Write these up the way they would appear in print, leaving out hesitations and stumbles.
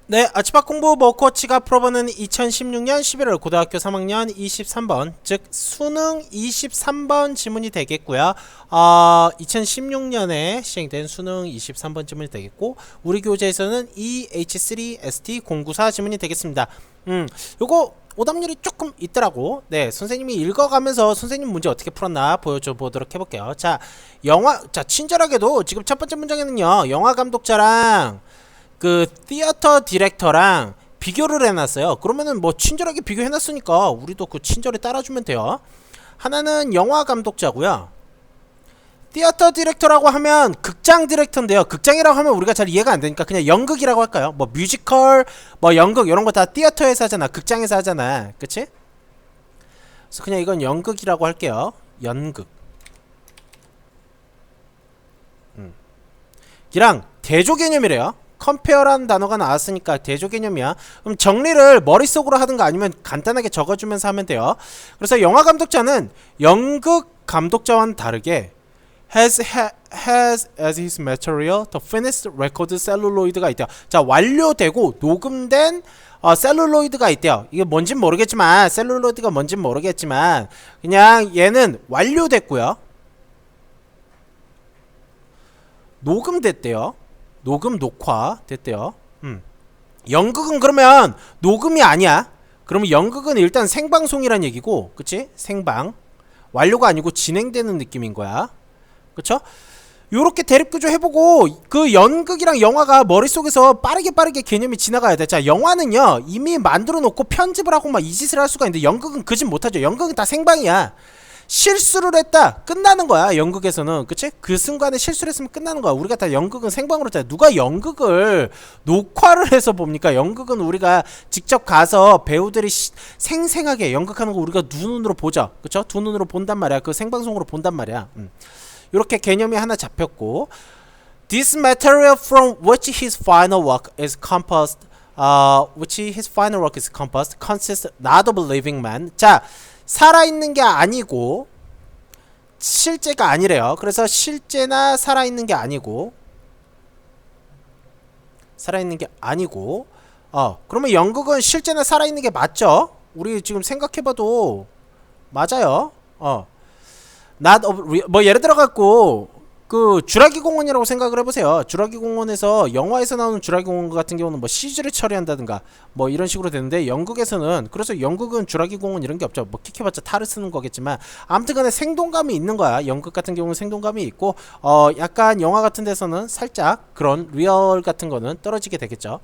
네, 아치밥 공부 머코치가 풀어보는 2016년 11월 고등학교 3학년 23번, 즉 수능 23번 지문이 되겠고요. 2016년에 시행된 수능 23번 지문이 되겠고, 우리 교재에서는 EH3ST094 지문이 되겠습니다. 요거 오답률이 조금 있더라고. 네, 선생님이 읽어가면서 선생님 문제 어떻게 풀었나 보여줘 보도록 해볼게요. 자, 친절하게도 지금 첫 번째 문장에는요, 영화 감독자랑 그 티어터 디렉터랑 비교를 해놨어요. 그러면은 뭐 친절하게 비교해놨으니까 우리도 그 친절히 따라주면 돼요. 하나는 영화 감독자고요. 티어터 디렉터라고 하면 극장 디렉터인데요. 극장이라고 하면 우리가 잘 이해가 안 되니까 그냥 연극이라고 할까요? 뭐 뮤지컬, 뭐 연극 이런 거 다 티어터에서 하잖아. 극장에서 하잖아. 그치? 그래서 그냥 이건 연극이라고 할게요. 연극. 이랑 대조 개념이래요. 컴페어라는 단어가 나왔으니까 대조 개념이야. 그럼 정리를 머릿속으로 하든가 아니면 간단하게 적어주면서 하면 돼요. 그래서 영화 감독자는 연극 감독자와는 다르게 has as his material the finished record celluloid가 있대요. 자, 완료되고 녹음된 셀룰로이드가 있대요. 이게 뭔진 모르겠지만, 셀룰로이드가 뭔진 모르겠지만 그냥 얘는 완료됐고요. 녹음됐대요. 녹화 됐대요. 연극은 그러면 녹음이 아니야. 그러면 연극은 일단 생방송이란 얘기고, 그치? 생방. 완료가 아니고 진행되는 느낌인 거야. 그쵸? 요렇게 대립구조 해보고, 그 연극이랑 영화가 머릿속에서 빠르게 개념이 지나가야 돼. 자, 영화는요, 이미 만들어 놓고 편집을 하고 막 이 짓을 할 수가 있는데, 연극은 그 짓 못하죠. 연극은 다 생방이야. 실수를 했다 끝나는 거야. 연극에서는. 그치? 그 순간에 실수를 했으면 끝나는 거야. 우리가 다 연극은 생방으로 했잖아. 누가 연극을 녹화를 해서 봅니까? 연극은 우리가 직접 가서 배우들이 생생하게 연극하는 거 우리가 두 눈으로 보죠. 그쵸? 두 눈으로 본단 말이야. 그 생방송으로 본단 말이야. 요렇게 개념이 하나 잡혔고, This material from which his final work is composed consists not of living man. 자, 살아있는 게 아니고 실제가 아니래요. 그래서 실제나 살아있는 게 아니고 그러면 연극은 실제나 살아있는 게 맞죠? 우리 지금 생각해봐도 맞아요. not of 뭐 예를 들어 갖고 그 주라기 공원이라고 생각을 해보세요. 주라기 공원에서 영화에서 나오는 주라기 공원 같은 경우는 뭐 CG를 처리한다든가 뭐 이런 식으로 되는데, 연극에서는, 그래서 연극은 주라기 공원 이런 게 없죠. 뭐 킥해봤자 탈을 쓰는 거겠지만 아무튼간에 생동감이 있는 거야. 연극 같은 경우는 생동감이 있고, 약간 영화 같은 데서는 살짝 그런 리얼 같은 거는 떨어지게 되겠죠.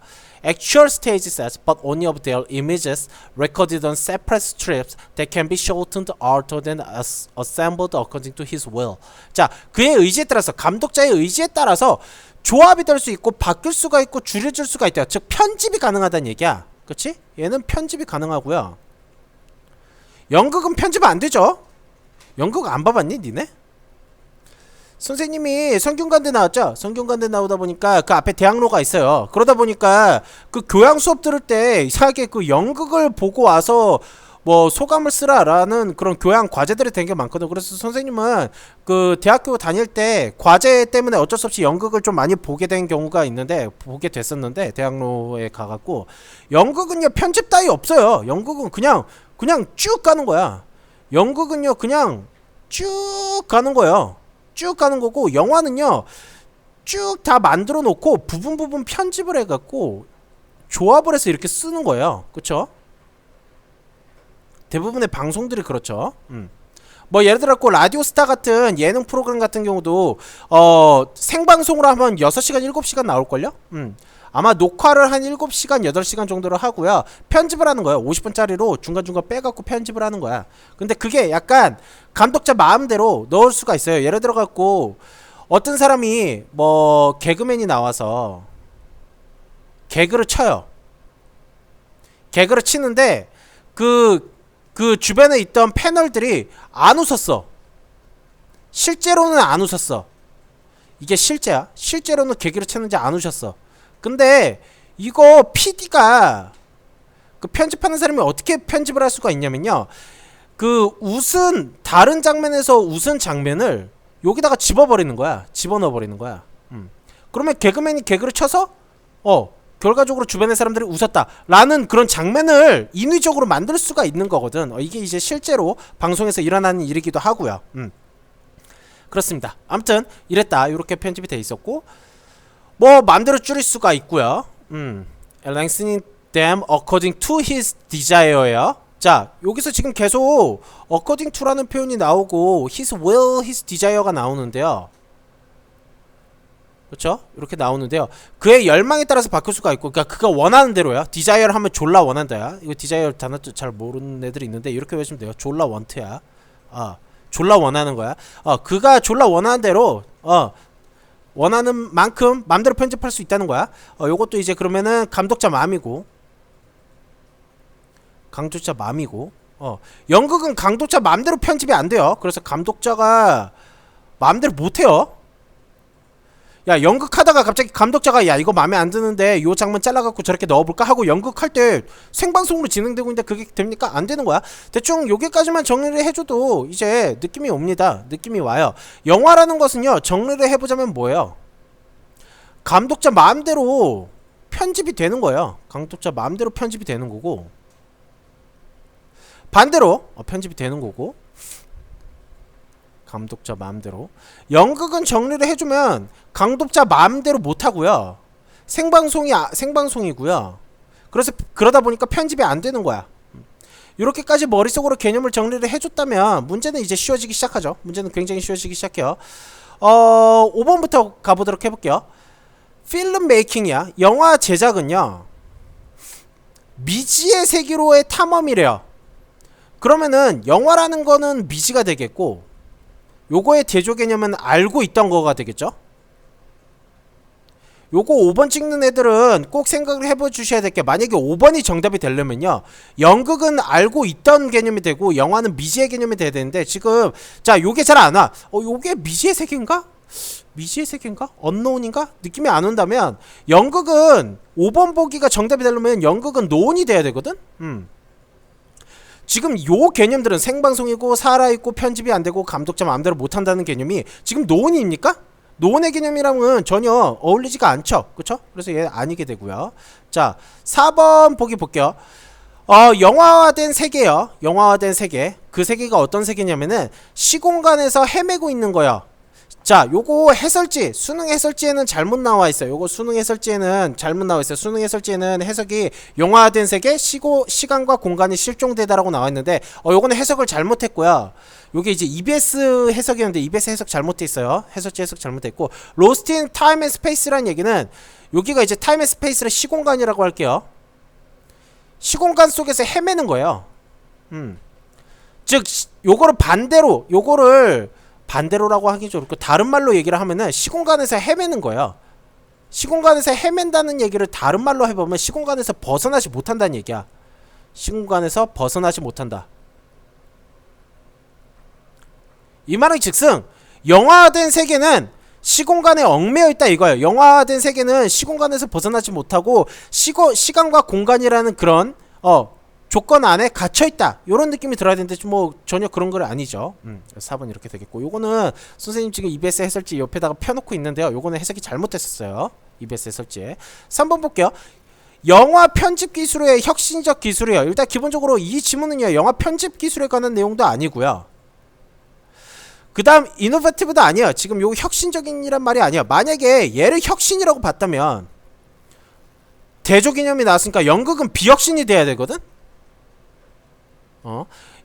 Actual stage sets, but only of their images recorded on separate strips that can be shortened, altered, and assembled according to his will. 자, 그의 의지에 따라서, 감독자의 의지에 따라서 조합이 될 수 있고 바뀔 수가 있고 줄여줄 수가 있다. 즉 편집이 가능하다는 얘기야. 그치? 얘는 편집이 가능하고요. 연극은 편집 안 되죠? 연극 안 봐봤니 니네? 선생님이 성균관대 나왔죠? 성균관대 나오다 보니까 그 앞에 대학로가 있어요. 그러다 보니까 그 교양 수업 들을 때 이상하게 그 연극을 보고 와서 뭐 소감을 쓰라라는 그런 교양 과제들이 되게 많거든. 그래서 선생님은 그 대학교 다닐 때 과제 때문에 어쩔 수 없이 연극을 좀 많이 보게 됐었는데 대학로에 가갖고, 연극은요 편집 따위 없어요. 연극은 그냥 쭉 가는 거야. 연극은요 그냥 쭉 가는 거예요. 쭉 가는 거고, 영화는요 쭉 다 만들어 놓고 부분 편집을 해갖고 조합을 해서 이렇게 쓰는 거예요. 그쵸? 대부분의 방송들이 그렇죠. 뭐 예를 들어 라디오스타 같은 예능 프로그램 같은 경우도 생방송으로 하면 6시간 7시간 나올걸요? 아마 녹화를 한 7시간 8시간 정도를 하고요, 편집을 하는 거예요. 50분짜리로 중간중간 빼갖고 편집을 하는 거야. 근데 그게 약간 감독자 마음대로 넣을 수가 있어요. 예를 들어 갖고 어떤 사람이 뭐 개그맨이 나와서 개그를 쳐요. 개그를 치는데 그 주변에 있던 패널들이 안 웃었어. 실제로는 안 웃었어. 이게 실제야. 실제로는 개그를 쳤는지 안 웃었어. 근데 이거 PD가, 그 편집하는 사람이 어떻게 편집을 할 수가 있냐면요, 그 다른 장면에서 웃은 장면을 여기다가 집어넣어버리는 거야. 그러면 개그맨이 개그를 쳐서 결과적으로 주변의 사람들이 웃었다 라는 그런 장면을 인위적으로 만들 수가 있는 거거든. 이게 이제 실제로 방송에서 일어나는 일이기도 하고요. 그렇습니다. 아무튼 이랬다. 이렇게 편집이 돼 있었고, 뭐 마음대로 줄일 수가 있고요. lengthening them according to his desire예요. 자, 여기서 지금 계속 according to라는 표현이 나오고 his will, his desire가 나오는데요. 그렇죠? 이렇게 나오는데요. 그의 열망에 따라서 바꿀 수가 있고, 그러니까 그가 원하는 대로야. desire 하면 졸라 원한다야. 이거 desire 단어 잘 모르는 애들이 있는데 이렇게 외우시면 돼요. 졸라 원트야. 졸라 원하는 거야. 그가 졸라 원하는 대로 원하는 만큼 맘대로 편집할 수 있다는 거야. 요것도 이제 그러면은 감독자 마음이고, 연극은 감독자 마음대로 편집이 안 돼요. 그래서 감독자가 마음대로 못 해요. 야, 연극하다가 갑자기 감독자가 야, 이거 마음에 안 드는데 요 장면 잘라갖고 저렇게 넣어볼까 하고 연극할 때 생방송으로 진행되고 있는데 그게 됩니까? 안 되는 거야. 대충 여기까지만 정리를 해줘도 이제 느낌이 옵니다. 느낌이 와요. 영화라는 것은요, 정리를 해보자면 뭐예요? 감독자 마음대로 편집이 되는 거예요. 감독자 마음대로 편집이 되는 거고, 반대로 편집이 되는 거고, 감독자 마음대로. 연극은 정리를 해주면 감독자 마음대로 못하고요. 생방송이고요. 그래서 그러다 보니까 편집이 안 되는 거야. 이렇게까지 머릿속으로 개념을 정리를 해줬다면 문제는 이제 쉬워지기 시작하죠. 문제는 굉장히 쉬워지기 시작해요. 5번부터 가보도록 해볼게요. 필름 메이킹이야. 영화 제작은요, 미지의 세계로의 탐험이래요. 그러면은 영화라는 거는 미지가 되겠고, 요거의 대조 개념은 알고 있던 거가 되겠죠. 요거 5번 찍는 애들은 꼭 생각을 해봐 주셔야 될 게, 만약에 5번이 정답이 되려면요, 연극은 알고 있던 개념이 되고 영화는 미지의 개념이 돼야 되는데, 지금 자 요게 잘 안 와. 요게 미지의 세계인가? 미지의 세계인가? 언노운인가? 느낌이 안 온다면 연극은 5번 보기가 정답이 되려면 연극은 노운이 돼야 되거든. 지금 요 개념들은 생방송이고 살아있고 편집이 안되고 감독자 마음대로 못한다는 개념이 지금 노은입니까? 노은의 개념이랑은 전혀 어울리지가 않죠. 그쵸? 그래서 얘 아니게 되고요. 자, 4번 보기 볼게요. 영화화된 세계요. 영화화된 세계. 그 세계가 어떤 세계냐면은 시공간에서 헤매고 있는 거예요. 자, 요거 해설지, 수능 해설지에는 잘못 나와 있어요. 요거 수능 해설지에는 잘못 나와 있어요. 수능 해설지에는 해석이 영화화된 세계, 시간과 공간이 실종되다라고 나와 있는데, 요거는 해석을 잘못했고요. 요게 이제 EBS 해석이었는데 EBS 해석 잘못돼 있어요. 해설지 해석 잘못됐고, 로스트 인 타임 앤 스페이스라는 얘기는 여기가 이제 타임 앤 스페이스를 시공간이라고 할게요. 시공간 속에서 헤매는 거예요. 즉 요거를 반대로라고 하기 좀 그렇고, 다른 말로 얘기를 하면은 시공간에서 헤매는 거예요. 시공간에서 헤맨다는 얘기를 다른 말로 해보면 시공간에서 벗어나지 못한다는 얘기야. 시공간에서 벗어나지 못한다. 이 말은 즉슨 영화화된 세계는 시공간에 얽매여 있다 이거예요. 영화화된 세계는 시공간에서 벗어나지 못하고 시간과 공간이라는 그런 조건 안에 갇혀있다, 요런 느낌이 들어야 되는데 뭐 전혀 그런 건 아니죠. 4번 이렇게 되겠고, 요거는 선생님 지금 EBS 해설지 옆에다가 펴놓고 있는데요, 요거는 해석이 잘못됐었어요. EBS 해설지에. 3번 볼게요. 영화 편집 기술의 혁신적 기술이에요. 일단 기본적으로 이 지문은요, 영화 편집 기술에 관한 내용도 아니고요, 그 다음 이노베티브도 아니에요. 지금 요거 혁신적인이란 말이 아니에요. 만약에 얘를 혁신이라고 봤다면 대조 개념이 나왔으니까 연극은 비혁신이 돼야 되거든.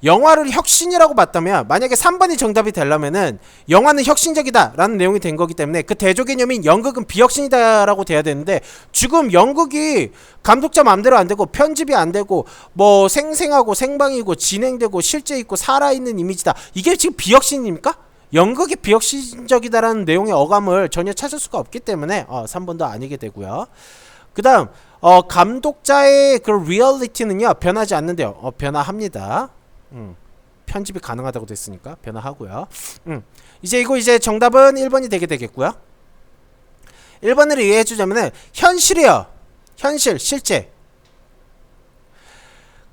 영화를 혁신이라고 봤다면, 만약에 3번이 정답이 되려면은 영화는 혁신적이다 라는 내용이 된 거기 때문에 그 대조 개념인 연극은 비혁신이다 라고 돼야 되는데, 지금 연극이 감독자 맘대로 안 되고 편집이 안 되고 뭐 생생하고 생방이고 진행되고 실제 있고 살아있는 이미지다, 이게 지금 비혁신입니까? 연극이 비혁신적이다라는 내용의 어감을 전혀 찾을 수가 없기 때문에 3번도 아니게 되고요. 그 다음 감독자의 그 리얼리티는요, 변하지 않는데요. 변화합니다. 편집이 가능하다고 됐으니까 변화하고요. 이제 정답은 1번이 되게 되겠고요. 1번을 이해해주자면은 현실이요. 현실, 실제.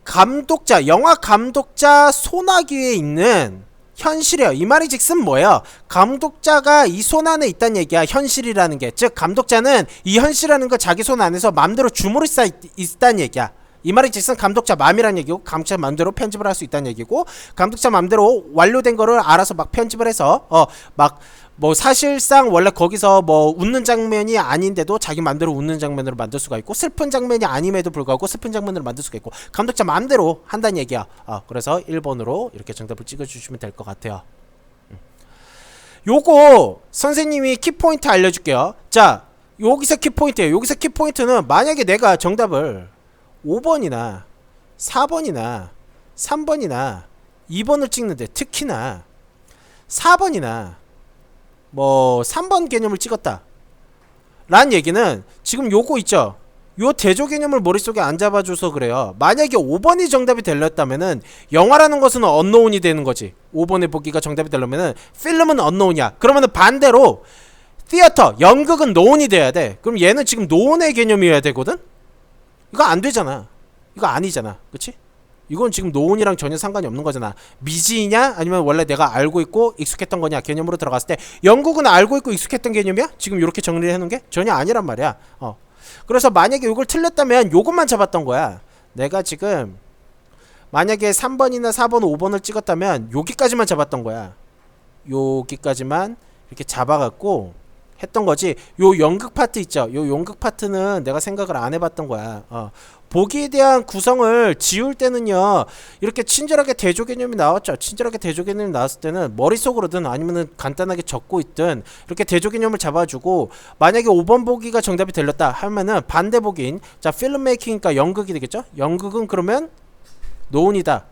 감독자, 영화 감독자 손아귀에 있는 현실이에요. 이 말이 즉슨 뭐예요? 감독자가 이 손 안에 있다는 얘기야. 현실이라는 게. 즉 감독자는 이 현실이라는 거 자기 손 안에서 마음대로 주무를 수 있다는 얘기야. 이 말이 즉슨 감독자 마음이라는 얘기고, 감독자 마음대로 편집을 할 수 있다는 얘기고, 감독자 마음대로 완료된 거를 알아서 막 편집을 해서 막 뭐 사실상 원래 거기서 뭐 웃는 장면이 아닌데도 자기 마음대로 웃는 장면으로 만들 수가 있고, 슬픈 장면이 아님에도 불구하고 슬픈 장면으로 만들 수가 있고, 감독자 마음대로 한다는 얘기야. 그래서 1번으로 이렇게 정답을 찍어주시면 될 것 같아요. 요거 선생님이 키포인트 알려줄게요. 자, 여기서 키포인트예요. 여기서 키포인트는 만약에 내가 정답을 5번이나 4번이나 3번이나 2번을 찍는데, 특히나 4번이나 뭐 3번 개념을 찍었다 라는 얘기는, 지금 요거 있죠, 요 대조 개념을 머릿속에 안 잡아줘서 그래요. 만약에 5번이 정답이 되렸다면은 영화라는 것은 언노운이 되는 거지. 5번의 보기가 정답이 되려면은 필름은 언노운이야. 그러면은 반대로 티어터, 연극은 노운이 돼야 돼. 그럼 얘는 지금 노운의 개념이어야 되거든. 이거 안 되잖아. 이거 아니잖아. 그치? 이건 지금 노운이랑 전혀 상관이 없는 거잖아. 미지이냐 아니면 원래 내가 알고 있고 익숙했던 거냐 개념으로 들어갔을 때, 영국은 알고 있고 익숙했던 개념이야? 지금 이렇게 정리를 해놓은 게 전혀 아니란 말이야. 그래서 만약에 이걸 틀렸다면 요것만 잡았던 거야. 내가 지금 만약에 3번이나 4번 5번을 찍었다면 여기까지만 잡았던 거야. 여기까지만 이렇게 잡아갖고 했던 거지. 요 연극 파트 있죠, 요 연극 파트는 내가 생각을 안 해봤던 거야. 보기에 대한 구성을 지울 때는요, 이렇게 친절하게 대조 개념이 나왔죠. 친절하게 대조 개념이 나왔을 때는 머릿속으로든 아니면은 간단하게 적고 있든 이렇게 대조 개념을 잡아주고, 만약에 5번 보기가 정답이 들렸다 하면은 반대 보기인, 자 필름 메이킹이니까 연극이 되겠죠. 연극은 그러면 노운이다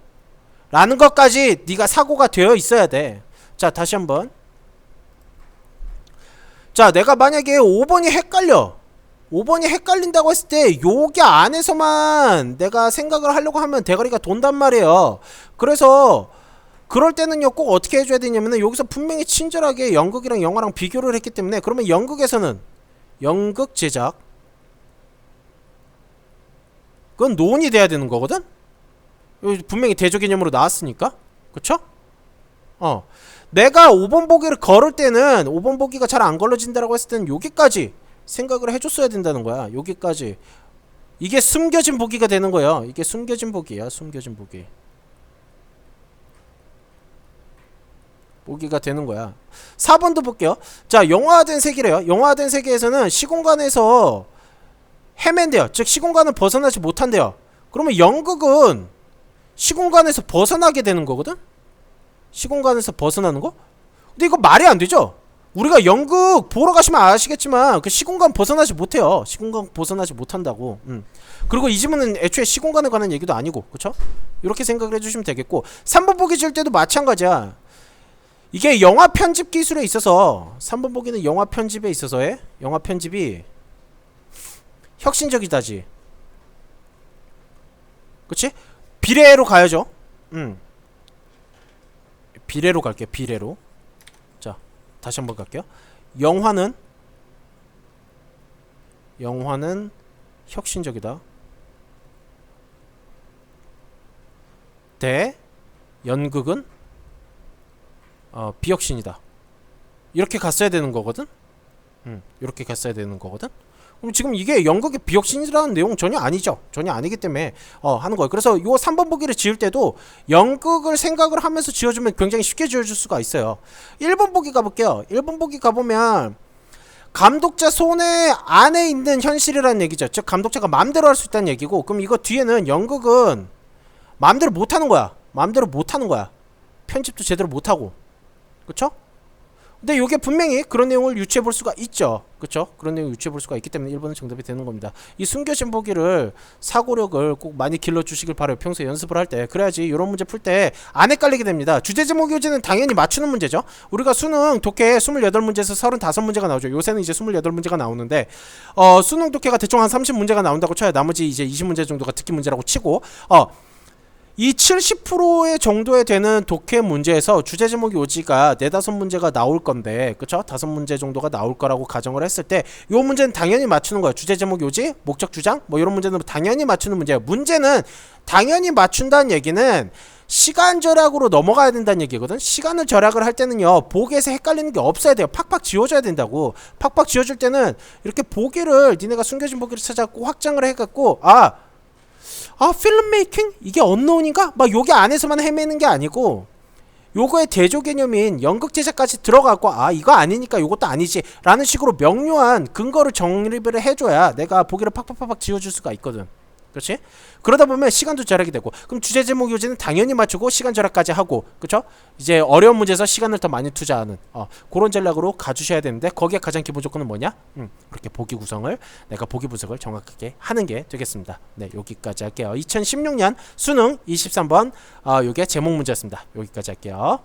라는 것까지 네가 사고가 되어 있어야 돼. 자 다시 한번. 자 내가 만약에 5번이 헷갈린다고 했을 때 여기 안에서만 내가 생각을 하려고 하면 대가리가 돈단 말이에요. 그래서 그럴 때는요 꼭 어떻게 해줘야 되냐면은, 여기서 분명히 친절하게 연극이랑 영화랑 비교를 했기 때문에, 그러면 연극에서는 연극 제작, 그건 노운이 돼야 되는 거거든. 분명히 대조 개념으로 나왔으니까. 그쵸? 내가 5번 보기를 걸을 때는 5번 보기가 잘 안 걸러진다라고 했을 때는 여기까지 생각을 해줬어야 된다는 거야. 여기까지. 이게 숨겨진 보기가 되는 거예요. 이게 숨겨진 보기야. 숨겨진 보기. 보기가 되는 거야. 4번도 볼게요. 자 영화화된 세계래요. 영화화된 세계에서는 시공간에서 헤맨대요. 즉 시공간을 벗어나지 못한대요. 그러면 연극은 시공간에서 벗어나게 되는 거거든? 시공간에서 벗어나는 거? 근데 이거 말이 안 되죠? 우리가 연극 보러 가시면 아시겠지만 그 시공간 벗어나지 못해요. 시공간 벗어나지 못한다고. 그리고 이 질문은 애초에 시공간에 관한 얘기도 아니고, 그쵸? 이렇게 생각을 해주시면 되겠고, 3번 보기 줄 때도 마찬가지야. 이게 영화 편집 기술에 있어서, 3번 보기는 영화 편집에 있어서의 영화 편집이 혁신적이다지. 그치? 비례로 가야죠. 비례로 갈게요. 비례로. 자 다시 한번 갈게요. 영화는 혁신적이다. 대 연극은 비혁신이다. 이렇게 갔어야 되는 거거든. 이렇게 갔어야 되는 거거든. 그럼 지금 이게 연극의 비혁신이라는 내용 전혀 아니죠. 전혀 아니기 때문에 하는 거예요. 그래서 요 3번 보기를 지을 때도 연극을 생각을 하면서 지어주면 굉장히 쉽게 지어줄 수가 있어요. 1번 보기 가볼게요. 1번 보기 가보면 감독자 손에 안에 있는 현실이라는 얘기죠. 즉 감독자가 마음대로 할 수 있다는 얘기고, 그럼 이거 뒤에는 연극은 마음대로 못하는 거야. 마음대로 못하는 거야. 편집도 제대로 못하고. 그쵸? 근데 이게 분명히 그런 내용을 유추해 볼 수가 있죠. 그쵸? 그런 내용을 유추해 볼 수가 있기 때문에 1번은 정답이 되는 겁니다. 이 숨겨진 보기를, 사고력을 꼭 많이 길러주시길 바라요. 평소에 연습을 할 때. 그래야지 이런 문제 풀 때 안 헷갈리게 됩니다. 주제 제목 교재는 당연히 맞추는 문제죠. 우리가 수능 독해 28문제에서 35문제가 나오죠. 요새는 이제 28문제가 나오는데, 수능 독해가 대충 한 30문제가 나온다고 쳐요. 나머지 이제 20문제 정도가 듣기 문제라고 치고, 이 70%의 정도에 되는 독해 문제에서 주제 제목 요지가 4-5문제가 나올 건데, 그쵸? 5문제 정도가 나올 거라고 가정을 했을 때, 요 문제는 당연히 맞추는 거야. 주제 제목 요지, 목적 주장, 뭐 이런 문제는 당연히 맞추는 문제야. 문제는 당연히 맞춘다는 얘기는 시간 절약으로 넘어가야 된다는 얘기거든. 시간을 절약을 할 때는요, 보기에서 헷갈리는 게 없어야 돼요. 팍팍 지워줘야 된다고. 팍팍 지워줄 때는 이렇게 보기를, 니네가 숨겨진 보기를 찾아갖고 확장을 해갖고, 필름 메이킹? 이게 언노운인가? 막 여기 안에서만 헤매는 게 아니고 요거의 대조 개념인 연극 제작까지 들어가고 이거 아니니까 요것도 아니지 라는 식으로 명료한 근거를 정립을 해줘야 내가 보기를 팍팍팍팍 지워줄 수가 있거든. 그렇지? 그러다 보면 시간도 절약이 되고, 그럼 주제 제목 요지는 당연히 맞추고 시간 절약까지 하고, 그쵸? 이제 어려운 문제에서 시간을 더 많이 투자하는 그런 전략으로 가주셔야 되는데, 거기에 가장 기본 조건은 뭐냐? 그렇게 보기 구성을, 내가 보기 분석을 정확하게 하는 게 되겠습니다. 네, 여기까지 할게요. 2016년 수능 23번 요게 제목 문제였습니다. 여기까지 할게요.